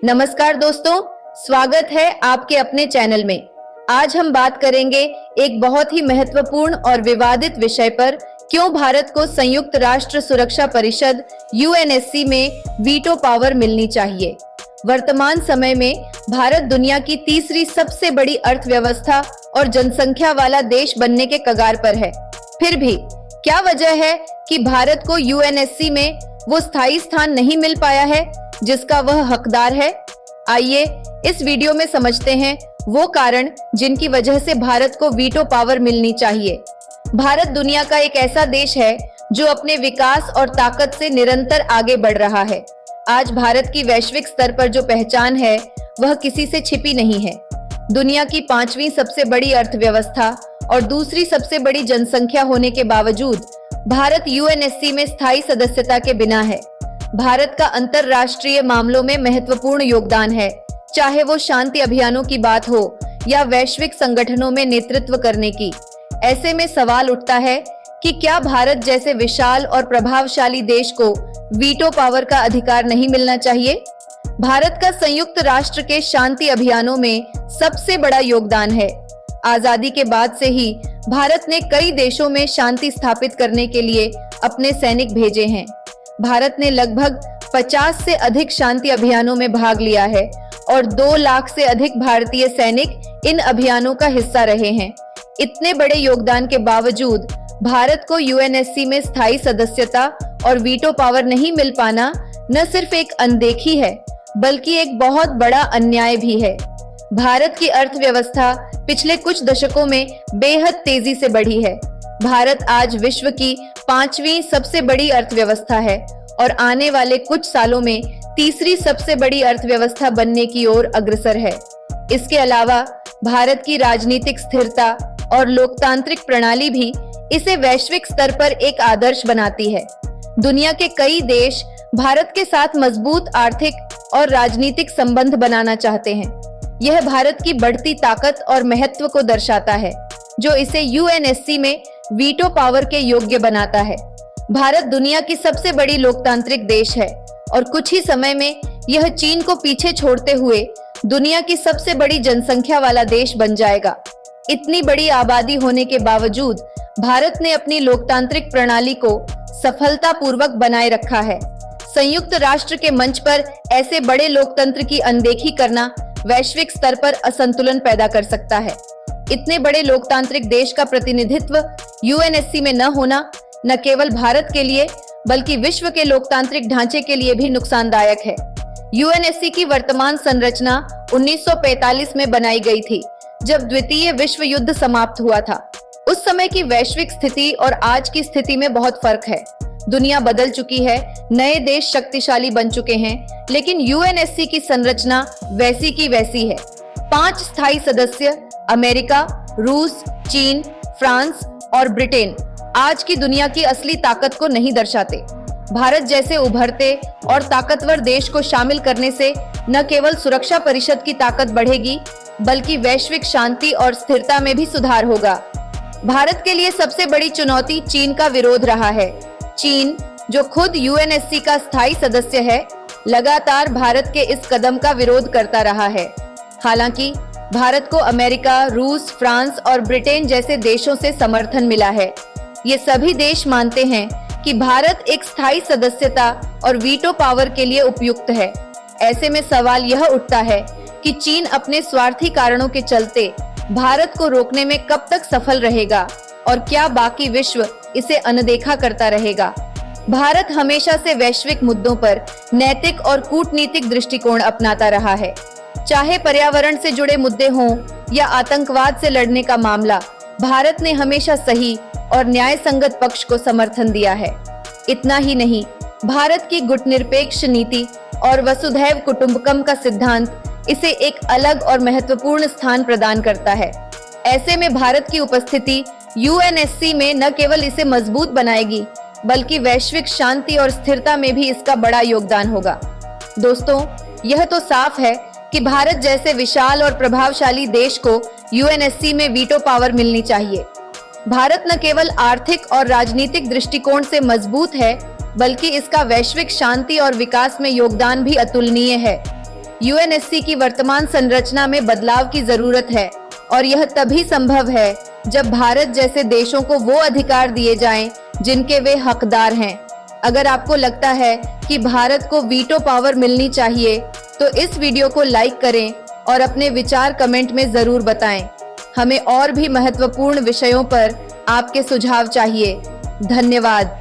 नमस्कार दोस्तों, स्वागत है आपके अपने चैनल में। आज हम बात करेंगे एक बहुत ही महत्वपूर्ण और विवादित विषय पर, क्यों भारत को संयुक्त राष्ट्र सुरक्षा परिषद यूएनएससी में वीटो पावर मिलनी चाहिए। वर्तमान समय में भारत दुनिया की तीसरी सबसे बड़ी अर्थव्यवस्था और जनसंख्या वाला देश बनने के कगार पर है। फिर भी क्या वजह है कि भारत को यूएनएससी में वो स्थायी स्थान नहीं मिल पाया है जिसका वह हकदार है। आइए इस वीडियो में समझते हैं वो कारण जिनकी वजह से भारत को वीटो पावर मिलनी चाहिए। भारत दुनिया का एक ऐसा देश है जो अपने विकास और ताकत से निरंतर आगे बढ़ रहा है। आज भारत की वैश्विक स्तर पर जो पहचान है वह किसी से छिपी नहीं है। दुनिया की 5वीं सबसे बड़ी अर्थव्यवस्था और दूसरी सबसे बड़ी जनसंख्या होने के बावजूद भारत यूएनएससी में स्थायी सदस्यता के बिना है। भारत का अंतरराष्ट्रीय मामलों में महत्वपूर्ण योगदान है, चाहे वो शांति अभियानों की बात हो या वैश्विक संगठनों में नेतृत्व करने की। ऐसे में सवाल उठता है कि क्या भारत जैसे विशाल और प्रभावशाली देश को वीटो पावर का अधिकार नहीं मिलना चाहिए। भारत का संयुक्त राष्ट्र के शांति अभियानों में सबसे बड़ा योगदान है। आजादी के बाद से ही भारत ने कई देशों में शांति स्थापित करने के लिए अपने सैनिक भेजे हैं। भारत ने लगभग 50 से अधिक शांति अभियानों में भाग लिया है और 2 लाख से अधिक भारतीय सैनिक इन अभियानों का हिस्सा रहे हैं। इतने बड़े योगदान के बावजूद भारत को यूएनएससी में स्थायी सदस्यता और वीटो पावर नहीं मिल पाना न सिर्फ एक अनदेखी है बल्कि एक बहुत बड़ा अन्याय भी है। भारत की अर्थव्यवस्था पिछले कुछ दशकों में बेहद तेजी से बढ़ी है। भारत आज विश्व की 5वीं सबसे बड़ी अर्थव्यवस्था है और आने वाले कुछ सालों में तीसरी सबसे बड़ी अर्थव्यवस्था बनने की ओर अग्रसर है। इसके अलावा भारत की राजनीतिक स्थिरता और लोकतांत्रिक प्रणाली भी इसे वैश्विक स्तर पर एक आदर्श बनाती है। दुनिया के कई देश भारत के साथ मजबूत आर्थिक और राजनीतिक संबंध बनाना चाहते हैं। यह भारत की बढ़ती ताकत और महत्व को दर्शाता है, जो इसे यूएनएससी में वीटो पावर के योग्य बनाता है। भारत दुनिया की सबसे बड़ी लोकतांत्रिक देश है और कुछ ही समय में यह चीन को पीछे छोड़ते हुए दुनिया की सबसे बड़ी जनसंख्या वाला देश बन जाएगा। इतनी बड़ी आबादी होने के बावजूद भारत ने अपनी लोकतांत्रिक प्रणाली को सफलतापूर्वक बनाए रखा है। संयुक्त राष्ट्र के मंच पर ऐसे बड़े लोकतंत्र की अनदेखी करना वैश्विक स्तर पर असंतुलन पैदा कर सकता है। इतने बड़े लोकतांत्रिक देश का प्रतिनिधित्व यूएनएससी में न होना न केवल भारत के लिए बल्कि विश्व के लोकतांत्रिक ढांचे के लिए भी नुकसानदायक है। यूएनएससी की वर्तमान संरचना 1945 में बनाई गई थी, जब द्वितीय विश्व युद्ध समाप्त हुआ था। उस समय की वैश्विक स्थिति और आज की स्थिति में बहुत फर्क है। दुनिया बदल चुकी है, नए देश शक्तिशाली बन चुके हैं, लेकिन यूएनएससी की संरचना वैसी की वैसी है। 5 स्थायी सदस्य अमेरिका, रूस, चीन, फ्रांस और ब्रिटेन आज की दुनिया की असली ताकत को नहीं दर्शाते। भारत जैसे उभरते और ताकतवर देश को शामिल करने से न केवल सुरक्षा परिषद की ताकत बढ़ेगी बल्कि वैश्विक शांति और स्थिरता में भी सुधार होगा। भारत के लिए सबसे बड़ी चुनौती चीन का विरोध रहा है। चीन, जो खुद यूएनएससी का स्थायी सदस्य है, लगातार भारत के इस कदम का विरोध करता रहा है। हालांकि भारत को अमेरिका, रूस, फ्रांस और ब्रिटेन जैसे देशों से समर्थन मिला है। ये सभी देश मानते हैं कि भारत एक स्थायी सदस्यता और वीटो पावर के लिए उपयुक्त है। ऐसे में सवाल यह उठता है कि चीन अपने स्वार्थी कारणों के चलते भारत को रोकने में कब तक सफल रहेगा और क्या बाकी विश्व इसे अनदेखा करता रहेगा। भारत हमेशा से वैश्विक मुद्दों पर नैतिक और कूटनीतिक दृष्टिकोण अपनाता रहा है। चाहे पर्यावरण से जुड़े मुद्दे हों या आतंकवाद से लड़ने का मामला, भारत ने हमेशा सही और न्याय संगत पक्ष को समर्थन दिया है। इतना ही नहीं, भारत की गुटनिरपेक्ष नीति और वसुधैव कुटुंबकम का सिद्धांत इसे एक अलग और महत्वपूर्ण स्थान प्रदान करता है। ऐसे में भारत की उपस्थिति यूएनएससी में न केवल इसे मजबूत बनाएगी बल्कि वैश्विक शांति और स्थिरता में भी इसका बड़ा योगदान होगा। दोस्तों, यह तो साफ है कि भारत जैसे विशाल और प्रभावशाली देश को यूएनएससी में वीटो पावर मिलनी चाहिए। भारत न केवल आर्थिक और राजनीतिक दृष्टिकोण से मजबूत है बल्कि इसका वैश्विक शांति और विकास में योगदान भी अतुलनीय है। यूएनएससी की वर्तमान संरचना में बदलाव की जरूरत है और यह तभी संभव है जब भारत जैसे देशों को वो अधिकार दिए जाएं जिनके वे हकदार हैं। अगर आपको लगता है कि भारत को वीटो पावर मिलनी चाहिए तो इस वीडियो को लाइक करें और अपने विचार कमेंट में जरूर बताएं। हमें और भी महत्वपूर्ण विषयों पर आपके सुझाव चाहिए। धन्यवाद।